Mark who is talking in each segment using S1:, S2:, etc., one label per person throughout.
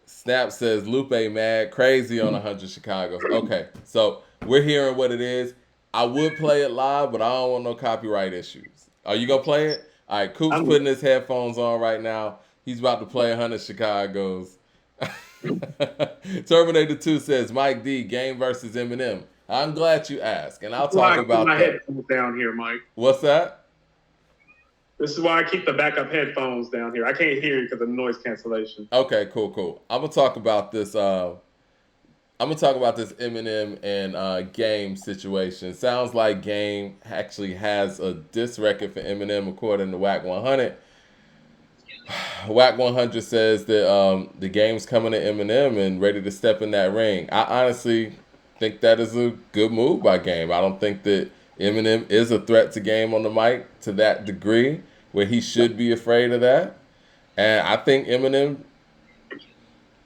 S1: Snap says Lupe mad crazy on 100 Chicago. Okay, so we're hearing what it is. I would play it live, but I don't want no copyright issues. Are you gonna play it? All right, Coop's
S2: I'm
S1: putting his headphones on right now. He's about to play 100 Chicago's. Terminator 2 says Mike D, Game versus Eminem. I'm glad you asked, and I'll
S2: why
S1: talk
S2: I keep
S1: about
S2: my
S1: that.
S2: headphones down here, Mike.
S1: What's that?
S2: This is why I keep the backup headphones down here. I can't hear you because of noise cancellation.
S1: Okay, cool. I'm gonna talk about this. I'm gonna talk about this Eminem and Game situation. Sounds like Game actually has a diss record for Eminem, according to Wack 100. Wack 100 says that the Game's coming to Eminem and ready to step in that ring. I honestly think that is a good move by Game. I don't think that Eminem is a threat to Game on the mic to that degree where he should be afraid of that. And I think Eminem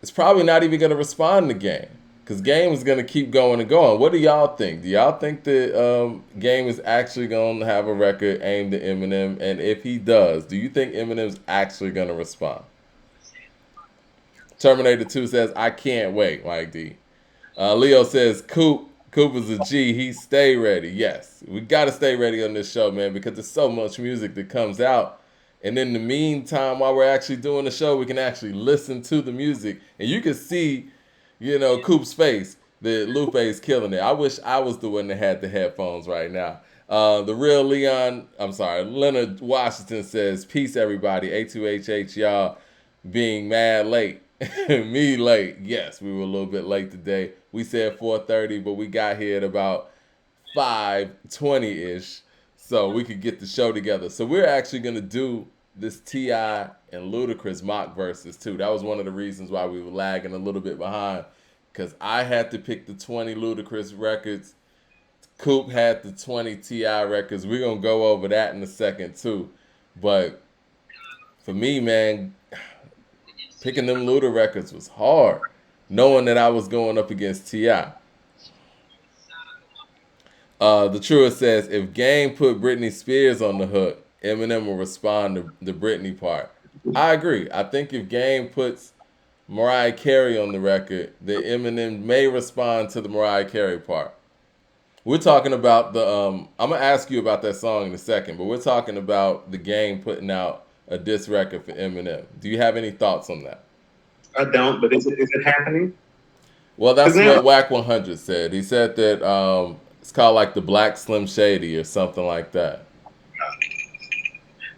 S1: is probably not even going to respond to Game because Game is going to keep going and going. What do y'all think? Do y'all think that Game is actually going to have a record aimed at Eminem? And if he does, do you think Eminem's actually going to respond? Terminator 2 says, I can't wait, Mike D. Leo says, Coop is a G. He stay ready. Yes, we got to stay ready on this show, man, because there's so much music that comes out. And in the meantime, while we're actually doing the show, we can actually listen to the music. And you can see, Coop's face that Lupe is killing it. I wish I was the one that had the headphones right now. The real Leonard Washington says, peace, everybody. A2HH, y'all being mad late. Me late. Yes, we were a little bit late today. We said 4:30, but we got here at about 5:20-ish. So we could get the show together. So we're actually going to do this T.I. and Ludacris mock verses too. That was one of the reasons why we were lagging a little bit behind. Because I had to pick the 20 Ludacris records. Coop had the 20 T.I. records. We're going to go over that in a second too. But for me, man, picking them Luda records was hard. Knowing that I was going up against T.I. The Truest says, if Game put Britney Spears on the hook, Eminem will respond to the Britney part. I agree. I think if Game puts Mariah Carey on the record, that Eminem may respond to the Mariah Carey part. We're talking about the, I'm going to ask you about that song in a second, but we're talking about the Game putting out a diss record for Eminem. Do you have any thoughts on that?
S2: I don't, but is it happening?
S1: Well, that's
S2: Because
S1: what
S2: now,
S1: Wack 100 said. He said that it's called like the Black Slim Shady or something like that.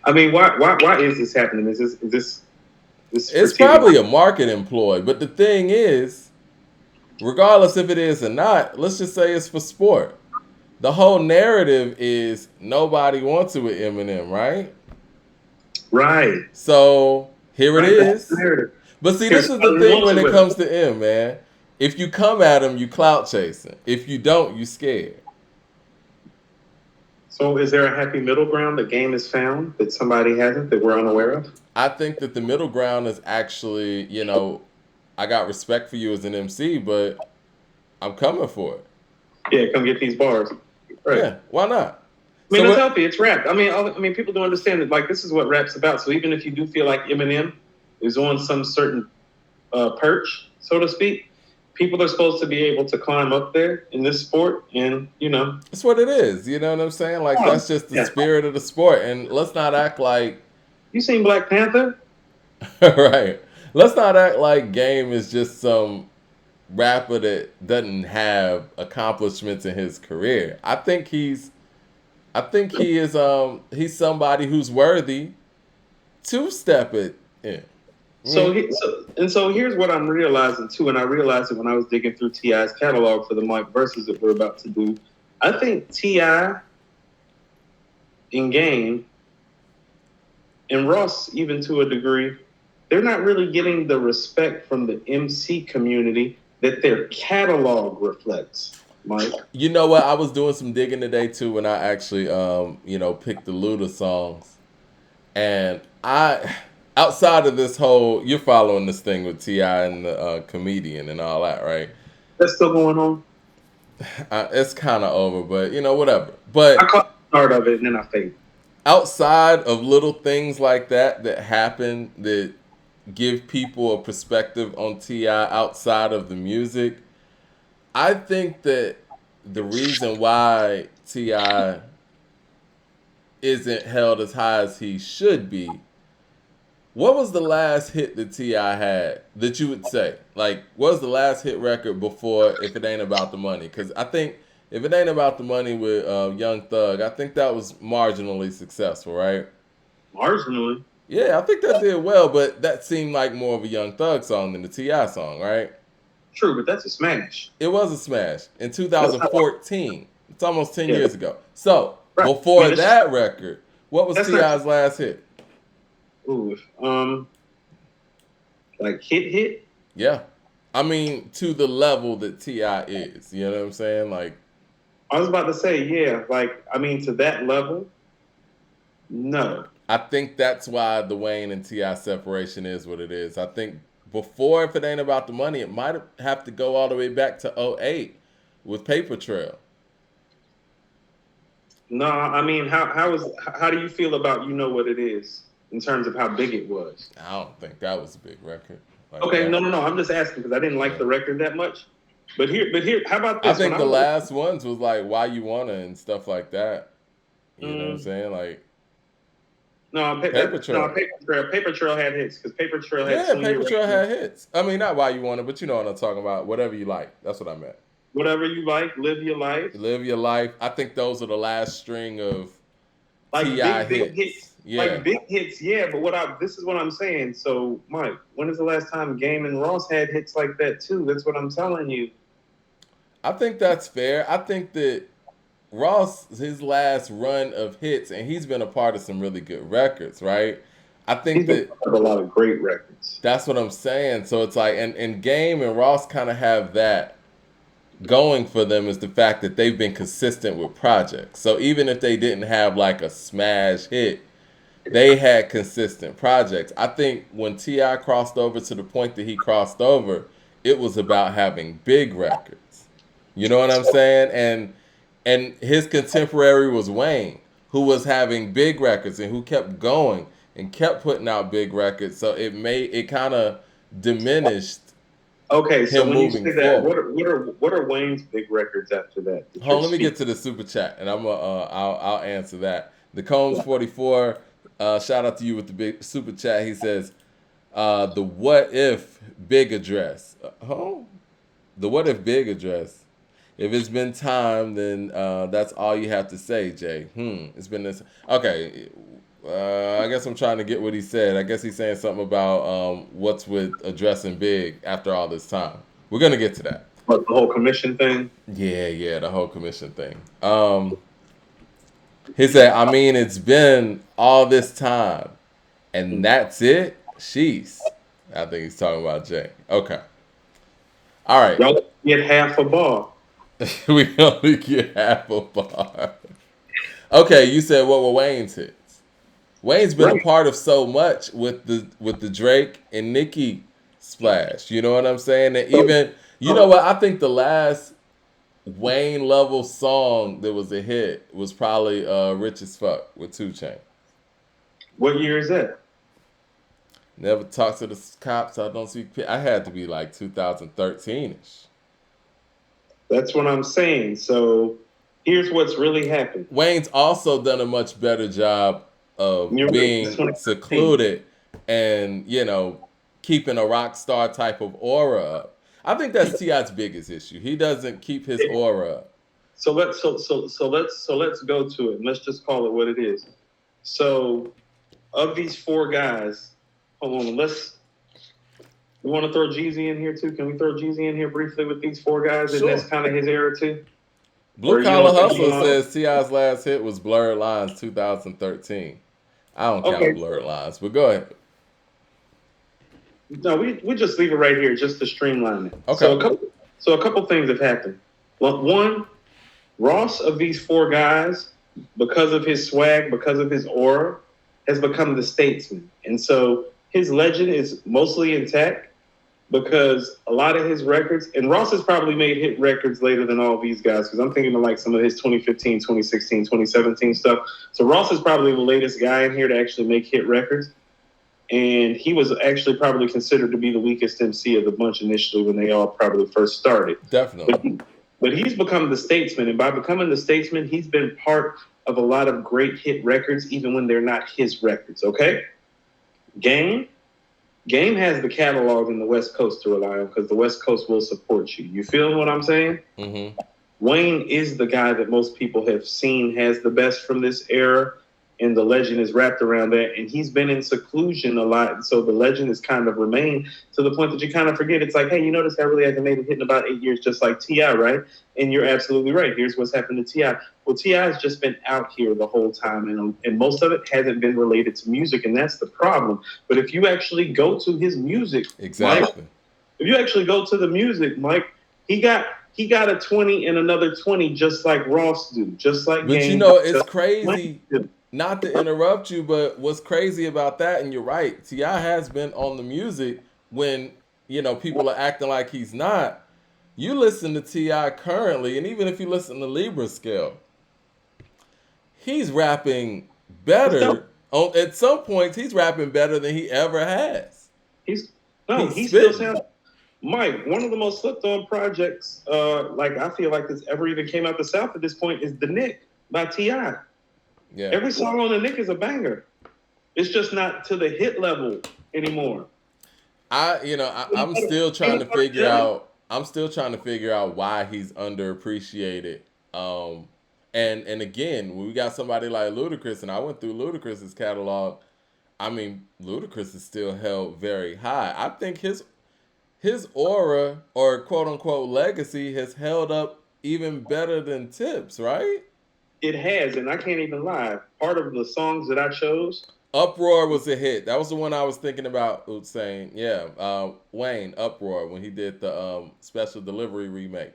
S2: I mean, why is this happening? Is this for
S1: It's
S2: TV?
S1: probably a market employ, but the thing is, regardless if it is or not, let's just say it's for sport. The whole narrative is nobody wants it with Eminem, right?
S2: Right,
S1: So here it
S2: right. That's the
S1: is.
S2: narrative.
S1: But see, this
S2: Here's
S1: is
S2: what
S1: the
S2: we
S1: thing
S2: want
S1: when
S2: to
S1: it
S2: with it.
S1: comes to M, man. If you come at him, you clout chasing. If you don't, you scared.
S2: So, is there a happy middle ground that Game has found that somebody hasn't that we're unaware of?
S1: I think that the middle ground is actually, I got respect for you as an MC, but I'm coming for it.
S2: Yeah, come get these bars. Right.
S1: Yeah, why not?
S2: I mean,
S1: So
S2: it's
S1: what?
S2: healthy. It's rap. I mean, people don't understand that. Like, this is what rap's about. So even if you do feel like Eminem is on some certain perch, so to speak, people are supposed to be able to climb up there in this sport, and
S1: That's what it is. You know what I'm saying? Like that's just the
S2: yeah.
S1: spirit of the sport. And let's not act like
S2: You seen Black Panther?
S1: right. Let's not act like Game is just some rapper that doesn't have accomplishments in his career. I think he's somebody who's worthy to step it in.
S2: So, so here's what I'm realizing too, and I realized it when I was digging through T.I.'s catalog for the Mike verses that we're about to do. I think T.I. in Game and Ross, even to a degree, they're not really getting the respect from the MC community that their catalog reflects. Mike,
S1: You know what? I was doing some digging today too when I actually picked the Luda songs. And I outside of this whole you're following this thing with T.I. and the comedian and all that, right?
S2: that's still going on.
S1: It's kind of over, but whatever.
S2: I
S1: But
S2: caught the start of it and then I faded.
S1: outside of little things like that that happen that give people a perspective on T.I. outside of the music. I think that the reason why T.I. isn't held as high as he should be. What was the last hit that T.I. had that you would say? Like, what was the last hit record before If It Ain't About the Money? Because I think If It Ain't About the Money with Young Thug, I think that was marginally successful, right?
S2: Marginally.
S1: Yeah, I think that did well, but that seemed like more of a Young Thug song than the T.I. song, right?
S2: True, but that's a smash.
S1: It was a smash in
S2: That's not,
S1: 2014. It's almost 10
S2: yeah,
S1: years ago. So,
S2: right.
S1: before
S2: I mean,
S1: that record, what was
S2: that's
S1: T.I.'s last hit?
S2: Ooh, like hit.
S1: Yeah. I mean, to the level that T.I. is. You know what I'm saying? Like,
S2: I was about to say, yeah, like, I mean, to that level, no.
S1: I think that's why the Wayne and T.I. separation is what it is. I think before If It Ain't About the Money, it might have to go all the way back to '08 with Paper Trail.
S2: No, I mean, how do you feel about You Know What It Is in terms of how big it was?
S1: I don't think that was a big record. Like
S2: Okay,
S1: that.
S2: no. I'm just asking because I didn't like the record that much. But here, how about
S1: I
S2: this?
S1: think the last ones was like Why You Wanna and stuff like that. You know what I'm saying? Like, Paper Trail.
S2: Paper Trail had hits because Paper Trail had
S1: Paper Trail had hits. I mean, not Why You Wanna, but you know what I'm talking about. Whatever You Like. That's what I meant.
S2: Whatever You Like, Live Your Life.
S1: Live Your Life. I think those are the last string of
S2: like
S1: T.I.
S2: big hits.
S1: Yeah.
S2: Like big hits, yeah. But this is what I'm saying. So, Mike, when is the last time Game and Ross had hits like that too? That's what I'm telling you.
S1: I think that's fair. I think that Ross, his last run of hits, and he's been a part of some really good records, right? I think
S2: He's a lot of great records.
S1: That's what I'm saying. So it's like, and Game and Ross kind of have that going for them is the fact that they've been consistent with projects. So even if they didn't have like a smash hit, they had consistent projects. I think when T.I. crossed over to the point that he crossed over, it was about having big records. You know what I'm saying? And his contemporary was Wayne, who was having big records and who kept going and kept putting out big records. So it kind of diminished.
S2: Okay, so when you say that,
S1: forward.
S2: what are Wayne's big records after that?
S1: Hold on, let me get to the super chat, and I'll answer that. The Combs 44, shout out to you with the big super chat. He says, the What If Big Address. The What If Big Address. If it's been time, then that's all you have to say, Jay. It's been this. Okay, I guess I'm trying to get what he said. I guess he's saying something about what's with addressing big after all this time. We're gonna get to that.
S2: What, the whole commission thing?
S1: Yeah, the whole commission thing. He said, I mean, it's been all this time, and that's it? Sheesh. I think he's talking about Jay. Okay. All right.
S2: Y'all get half a bar.
S1: We only get half a bar. Okay, you said what were Wayne's hits? Wayne's been a part of so much with the Drake and Nicki splash. You know what I'm saying? And even, you know what? I think the last Wayne level song that was a hit was probably Rich as Fuck with 2 Chainz.
S2: What year is that?
S1: Never talk to the cops. I don't speak. I had to be like 2013ish.
S2: That's what I'm saying. So here's what's really happened.
S1: Wayne's also done a much better job of being secluded and, keeping a rock star type of aura up. I think that's T.I.'s biggest issue. He doesn't keep his aura up.
S2: So let's go to it. Let's just call it what it is. So of these 4 guys, hold on, we want to throw Jeezy in here too? Can we throw Jeezy in here briefly with these 4 guys?
S1: Sure.
S2: And that's kind of his era too?
S1: Blue Collar Hustler says T.I.'s last hit was Blurred Lines 2013. I don't count Blurred Lines, but go ahead.
S2: No, we just leave it right here just to streamline it.
S1: Okay.
S2: So a couple things have happened. One, Ross of these 4 guys, because of his swag, because of his aura, has become the Statesman. And so his legend is mostly intact because a lot of his records, and Ross has probably made hit records later than all these guys, because I'm thinking of like some of his 2015, 2016, 2017 stuff. So Ross is probably the latest guy in here to actually make hit records. And he was actually probably considered to be the weakest MC of the bunch initially when they all probably first started.
S1: Definitely.
S2: But he's become the statesman, and by becoming the statesman, he's been part of a lot of great hit records, even when they're not his records. Okay, Game has the catalog in the West Coast to rely on because the West Coast will support you. You feel what I'm saying?
S1: Mm-hmm.
S2: Wayne is the guy that most people have seen has the best from this era, and the legend is wrapped around that. And he's been in seclusion a lot, so the legend has kind of remained to the point that you kind of forget. It's like, hey, you know, this guy really hasn't made a hit in about 8 years, just like T.I., right? And you're absolutely right. Here's what's happened to T.I. Well, T.I. has just been out here the whole time, and most of it hasn't been related to music, and that's the problem. But if you actually go to his music,
S1: exactly.
S2: Mike, if you actually go to the music, Mike, he got a 20 and another 20 just like Ross do, just like
S1: But
S2: Game.
S1: you know, it's crazy, not to interrupt you, but what's crazy about that, and you're right, T.I. has been on the music when, you know, people are acting like he's not. You listen to T.I. currently, and even if you listen to Libra Scale, he's rapping better. At some points, he's rapping better than he ever has.
S2: He still sounds... Mike, one of the most slept on projects, like I feel like this ever even came out the South at this point, is The Nick by T.I.
S1: Yeah.
S2: Every song on The Nick is a banger. It's just not to the hit level anymore.
S1: I'm still trying to figure out. I'm still trying to figure out why he's underappreciated. And again, when we got somebody like Ludacris, and I went through Ludacris's catalog, I mean, Ludacris is still held very high. I think his aura, or quote unquote legacy, has held up even better than Tip's, right?
S2: It has, and I can't even lie. Part of the songs that I chose,
S1: Uproar was a hit. That was the one I was thinking about saying. Yeah, Wayne, Uproar, when he did the Special Delivery remake.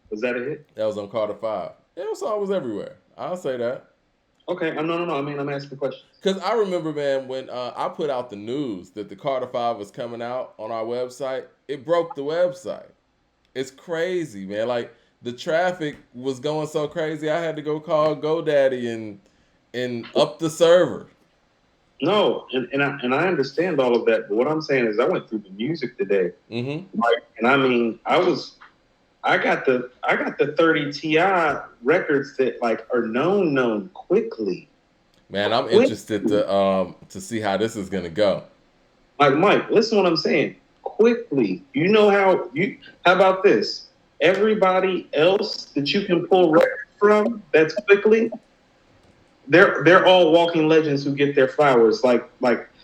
S2: Was that a hit?
S1: That was on Carter 5. Yeah, the song was everywhere. I'll say that.
S2: Okay, no. I mean, I'm asking questions.
S1: Because I remember, man, when I put out the news that the Carter 5 was coming out on our website, it broke the website. It's crazy, man. Like, the traffic was going so crazy, I had to go call GoDaddy and up the server.
S2: No, and I understand all of that, but what I'm saying is I went through the music today.
S1: Mm-hmm.
S2: Like, and I mean, I got the 30 Ti records that like are known quickly.
S1: Man, I'm interested to see how this is gonna go.
S2: Like, Mike, listen to what I'm saying. Quickly. You know how about this? Everybody else that you can pull records from that's quickly, they're all walking legends who get their flowers. Like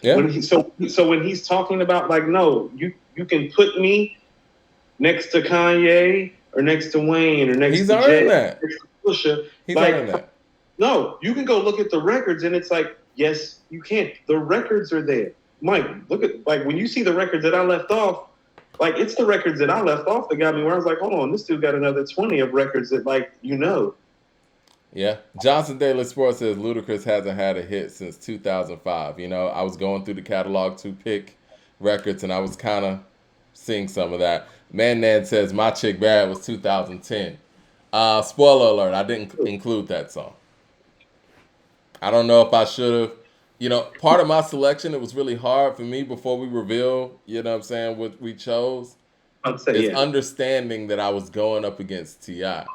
S1: yeah.
S2: When when he's talking about like, no, you can put me next to Kanye or next to Wayne or next to Jay, next to Pusha.
S1: He's earned that.
S2: No, you can go look at the records and it's like, yes, you can't. The records are there. Mike, look at, like, when you see the records that I left off, like, it's the records that I left off that got me where I was like, hold on, this dude got another 20 of records that, like, you know.
S1: Yeah. Johnson Daily Sports says Ludacris hasn't had a hit since 2005. You know, I was going through the catalog to pick records, and I was kind of seeing some of that. Man says My Chick Bad was 2010. Spoiler alert, I didn't include that song. I don't know if I should have. You know, part of my selection, it was really hard for me before we reveal, you know what I'm saying, what we chose. It's understanding that I was going up against T.I.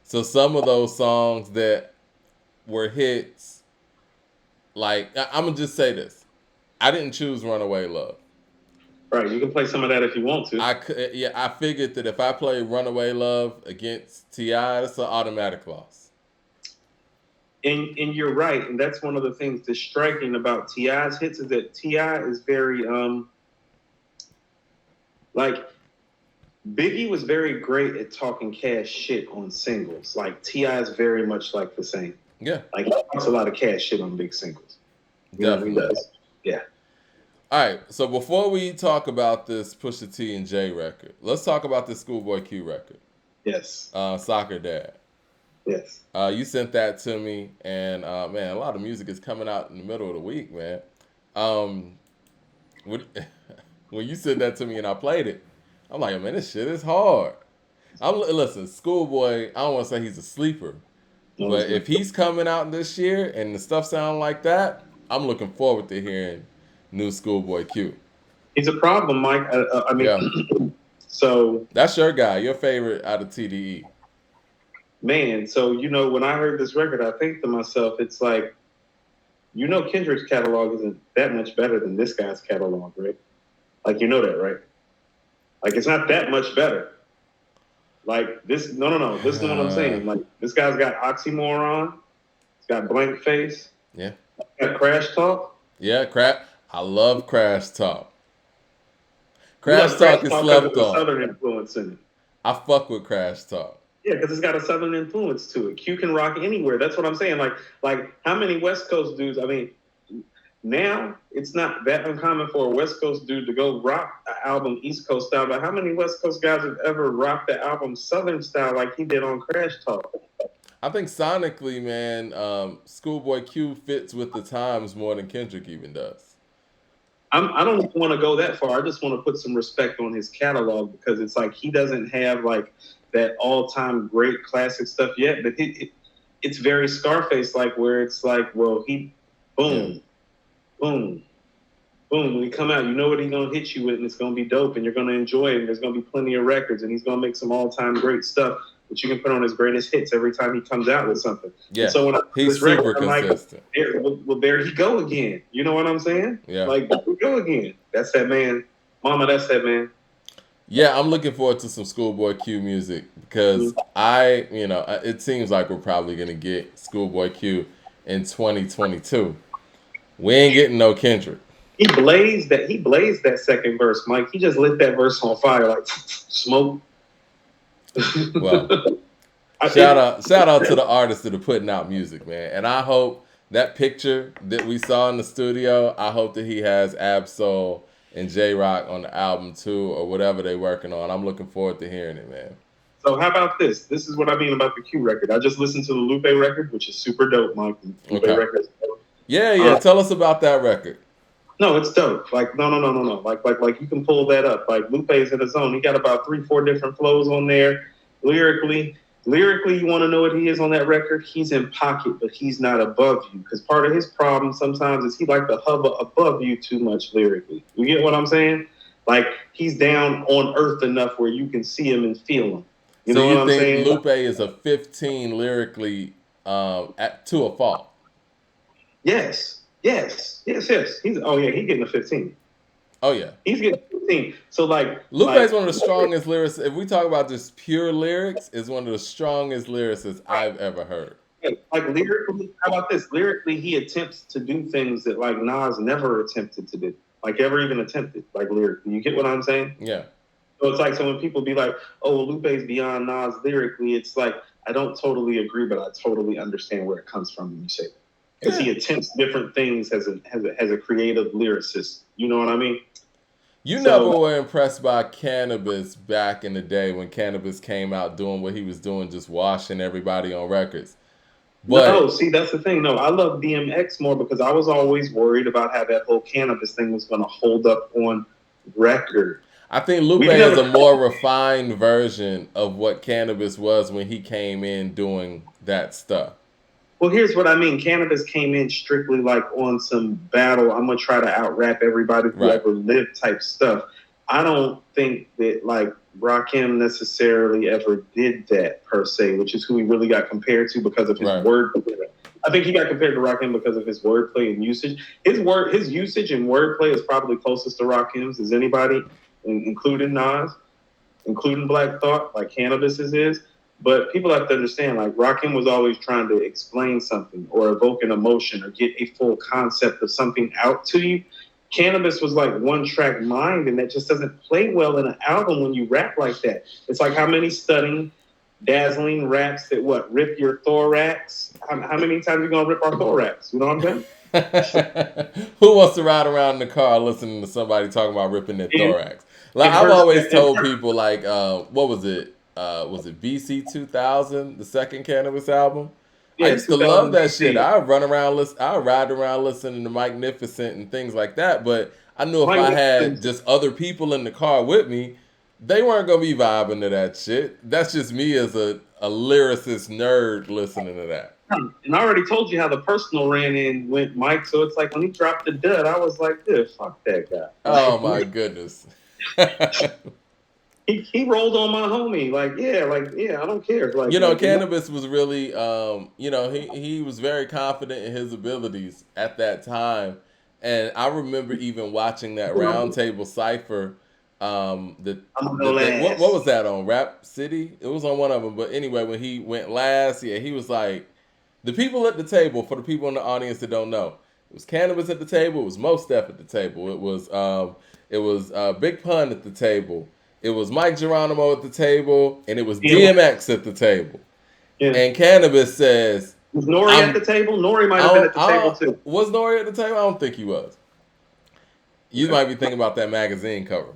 S1: So some of those songs that were hits, like, I'm going to just say this. I didn't choose Runaway Love.
S2: Right, you can play some of that if you want to.
S1: I figured that if I play Runaway Love against T.I., that's an automatic loss.
S2: And you're right, and that's one of the things that's striking about T.I.'s hits is that T.I. is very, like, Biggie was very great at talking cash shit on singles. Like, T.I. is very much like the same.
S1: Yeah.
S2: Like, he talks a lot of cash shit on big singles.
S1: Definitely.
S2: He does. Yeah.
S1: All right, so before we talk about this Pusha T and J record, let's talk about this Schoolboy Q record.
S2: Yes.
S1: Soccer Dad.
S2: Yes.
S1: You sent that to me, and man, a lot of music is coming out in the middle of the week, man. When you sent that to me and I played it, I'm like, man, this shit is hard. Listen, Schoolboy, I don't want to say he's a sleeper, but if he's coming out this year and the stuff sound like that, I'm looking forward to hearing new Schoolboy Q.
S2: He's a problem, Mike. I
S1: Yeah,
S2: mean, so
S1: that's your guy, your favorite out of TDE.
S2: man, so when I heard this record, I think to myself, it's like, Kendrick's catalog isn't that much better than this guy's catalog, right? Like, that, right? Like, it's not that much better. Like, this, no. Listen to what I'm saying. Like, this guy's got Oxymoron. He's got Blank Face.
S1: Yeah.
S2: Got Crash Talk.
S1: Yeah, I love Crash Talk. Crash Talk is slept on.
S2: Southern influence in it.
S1: I fuck with Crash Talk.
S2: Yeah, because it's got a Southern influence to it. Q can rock anywhere. That's what I'm saying. Like how many West Coast dudes? I mean, now it's not that uncommon for a West Coast dude to go rock an album East Coast style. But how many West Coast guys have ever rocked the album Southern style like he did on Crash Talk?
S1: I think sonically, man, Schoolboy Q fits with the times more than Kendrick even does.
S2: I don't even want to go that far. I just want to put some respect on his catalog because it's like he doesn't have like that all-time great classic stuff yet, but it's very Scarface like, where it's like, well, he boom, boom, boom. When he come out, you know what he's gonna hit you with, and it's gonna be dope, and you're gonna enjoy it. And there's gonna be plenty of records, and he's gonna make some all-time great stuff that you can put on his greatest hits every time he comes out with something.
S1: Yeah,
S2: and so when
S1: he's super consistent.
S2: Like, well, there he go again. You know what I'm saying?
S1: Yeah.
S2: Like, there we go again. That's that man. Mama, that's that man.
S1: Yeah, I'm looking forward to some Schoolboy Q music because it seems like we're probably going to get Schoolboy Q in 2022. We ain't getting no Kendrick.
S2: He blazed that second verse, Mike. He just lit that verse on fire like smoke.
S1: Well, shout out to the artists that are putting out music, man. And I hope that picture that we saw in the studio, I hope that he has Ab-Soul and J-Rock on the album too, or whatever they're working on. I'm looking forward to hearing it, man.
S2: So how about this? This is what I mean about the Q record. I just listened to the Lupe record, which is super dope, Mike. The Lupe record is dope.
S1: Yeah. Tell us about that record.
S2: No, it's dope. Like, no. Like you can pull that up. Like, Lupe's in his zone. He got about 3-4 different flows on there. Lyrically, you want to know what he is on that record? He's in pocket, but he's not above you. Because part of his problem sometimes is he like to hover above you too much lyrically. You get what I'm saying? Like, he's down on earth enough where you can see him and feel him. You know what I'm saying?
S1: Lupe is a 15 lyrically to a fault?
S2: Yes. He's getting a 15.
S1: Oh yeah,
S2: he's getting 15. So
S1: Lupe is one of the strongest lyricists. If we talk about just pure lyrics, is one of the strongest lyricists I've ever heard.
S2: Like lyrically, how about this? Lyrically, he attempts to do things that like Nas never attempted to do, like ever even attempted. Like lyrically, you get what I'm saying?
S1: Yeah.
S2: So it's like, so when people be like, "Oh, Lupe's beyond Nas lyrically," it's like I don't totally agree, but I totally understand where it comes from when you say that. Because he attempts different things as a creative lyricist. You know what I mean?
S1: You never were impressed by Cannabis back in the day when Cannabis came out doing what he was doing, just washing everybody on records. But,
S2: no, see, that's the thing. No, I love DMX more because I was always worried about how that whole Cannabis thing was going to hold up on record.
S1: I think Lupe is a more refined version of what Cannabis was when he came in doing that stuff.
S2: Well, here's what I mean. Cannabis came in strictly like on some battle. I'm going to try to out-rap everybody who ever lived type stuff. I don't think that like Rakim necessarily ever did that per se, which is who he really got compared to because of his wordplay. I think he got compared to Rakim because of his wordplay and usage. His usage and wordplay is probably closest to Rakim's as anybody, including Nas, including Black Thought, like Cannabis is. But people have to understand, like, Rakim was always trying to explain something or evoke an emotion or get a full concept of something out to you. Cannabis was like one-track mind, and that just doesn't play well in an album when you rap like that. It's like how many stunning, dazzling raps that, rip your thorax? How many times are you going to rip our thorax? You know what I'm saying?
S1: Who wants to ride around in the car listening to somebody talking about ripping their thorax? Like, I've always told people, like, what was it? Was it BC 2000, the second Cannabis album? Yeah, I used to love that shit. I'd ride around listening to Magnificent and things like that. But I knew if I had just other people in the car with me, they weren't going to be vibing to that shit. That's just me as a lyricist nerd listening to that.
S2: And I already told you how the personal ran in went, Mike. So it's like when he dropped the dud, I was like, dude, fuck that guy.
S1: Oh my goodness.
S2: He rolled on my homie. I don't care. Like,
S1: You know, Cannabis was really, you know, he was very confident in his abilities at that time, and I remember even watching that roundtable cipher. What was that on Rap City? It was on one of them, but anyway, when he went last, yeah, he was like, the people at the table. For the people in the audience that don't know, it was Cannabis at the table. It was Mos Def at the table. It was Big Pun at the table. It was Mike Geronimo at the table, and it was DMX at the table. Yeah. And Cannabis says,
S2: was Nori at the table? Nori might have been at the table too.
S1: Was Nori at the table? I don't think he was. You might be thinking about that magazine cover.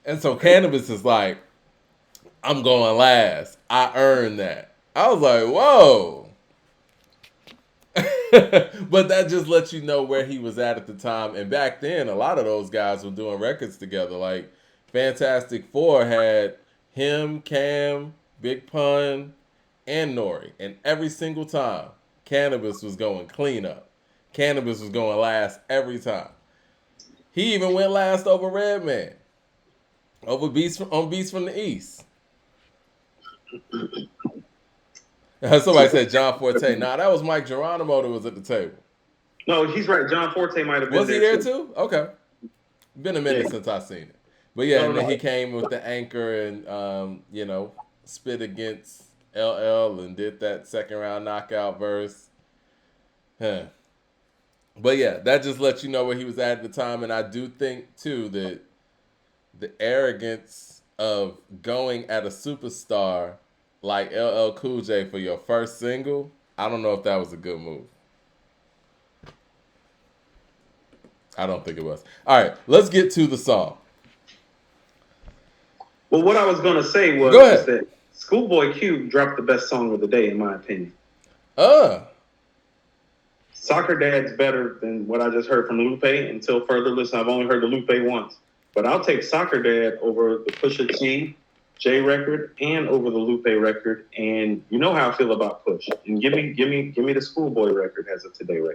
S1: And so Cannabis is like, I'm going last. I earned that. I was like, whoa. But that just lets you know where he was at the time. And back then, a lot of those guys were doing records together. Like Fantastic Four had him, Cam, Big Pun, and Nori. And every single time, Cannabis was going clean up. Cannabis was going last every time. He even went last over Redman. Over Beats from the East. Somebody said John Forte. Nah, that was Mike Geronimo that was at the table.
S2: No, he's right. John Forte might have been.
S1: Was he there too? Okay. Been a minute since I've seen it. But yeah, and then he came with the anchor and you know, spit against LL and did that second round knockout verse. Huh. But yeah, that just lets you know where he was at the time. And I do think too that the arrogance of going at a superstar like LL Cool J for your first single, I don't know if that was a good move. I don't think it was. All right, let's get to the song.
S2: Well, what I was going to say was that Schoolboy Q dropped the best song of the day, in my opinion. Soccer Dad's better than what I just heard from Lupe. Until further listen, I've only heard the Lupe once. But I'll take Soccer Dad over the Pusha J record and over the Lupe record. And you know how I feel about Push. And give me the Schoolboy record as of today right